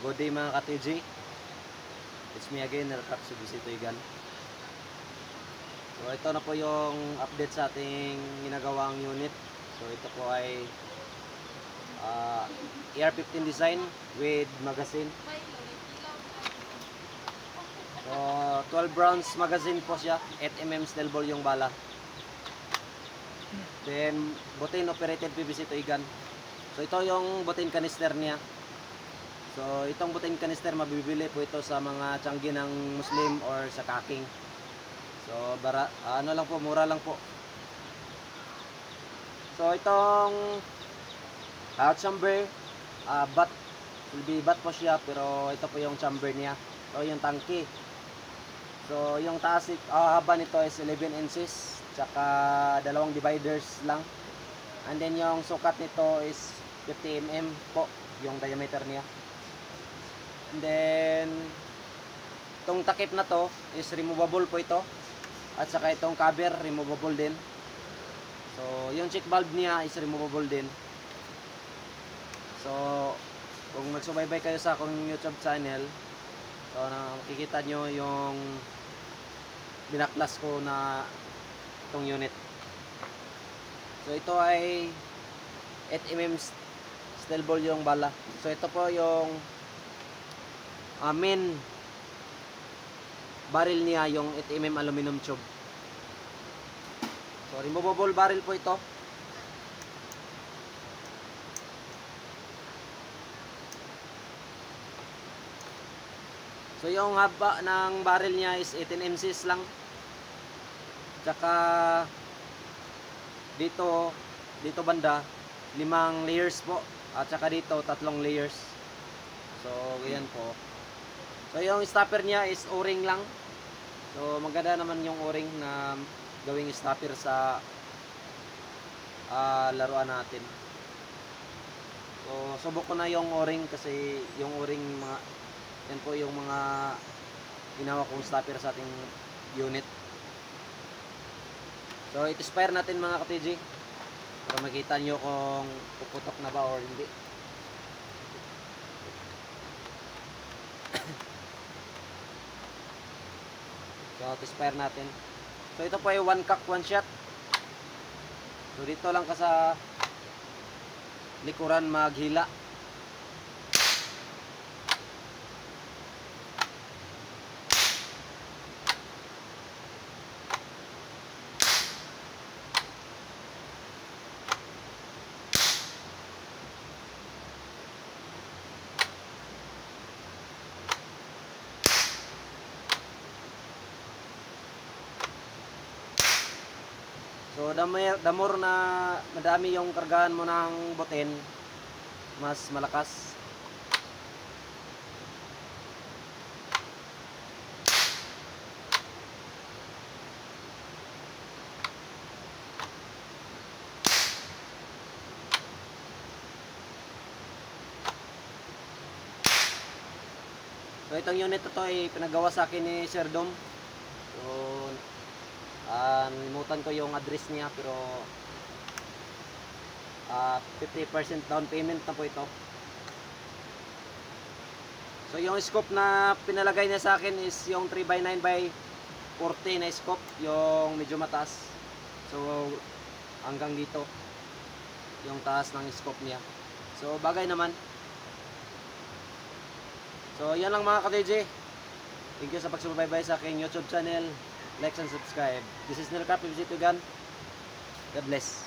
Good day mga ka-TG. It's me again, Nerkap Subisitoigan. So ito na po yung update sa ating ginagawang unit. So ito po ay AR-15 design with magazine. So 12 rounds magazine po siya, 8mm steel ball yung bala. Then butane operated PVC toy gun. So ito yung butane canister niya. So itong butane canister mabibili po ito sa mga tiyanggi ng Muslim or sa kaking. So ano lang po, mura lang po. So itong chamber, bat, will be bat po siya, pero ito po yung chamber niya. So yung tangke. So yung taas, haba nito is 11 inches, tsaka dalawang dividers lang. And then yung sukat nito is 50mm po, yung diameter niya. And then itong takip na to is removable po ito. At saka itong cover removable din. So yung check valve niya is removable din. So kung magsubaybay kayo sa akong YouTube channel, so makikita nyo yung binaklas ko na itong unit. So ito ay 8mm steel ball yung bala. So ito po yung main barrel niya, yung 8mm aluminum tube. So removable barrel po ito. So yung haba ng barrel niya is 18 inches lang. Tsaka dito banda 5 layers po. At saka dito 3 layers. So ganyan po. So yung stopper niya is o-ring lang. So maganda naman yung o-ring na gawing stopper sa laruan natin. So subok ko na yung o-ring kasi yung o-ring yan po yung mga ginawa kong stopper sa ating unit. So it-spire natin mga ka-TG para makita nyo kung puputok na ba or hindi. So it-spire natin. So ito po ay one cock, one shot. So dito lang ka sa likuran maghila. So the more na madami yung kargahan mo ng butin, mas malakas. So itong unit ito ay pinagawa sa akin ni Sir Dom. So nalimutan ko yung address niya, pero 50% down payment na po ito. So yung scope na pinalagay niya sa akin is yung 3x9x40 na scope, yung medyo mataas. So hanggang dito yung taas ng scope niya. So bagay naman. So yan lang mga ka-TG. Thank you sa pagsubaybay sa aking YouTube channel. Like and subscribe. This is Nerkap Subisitoigan. God bless.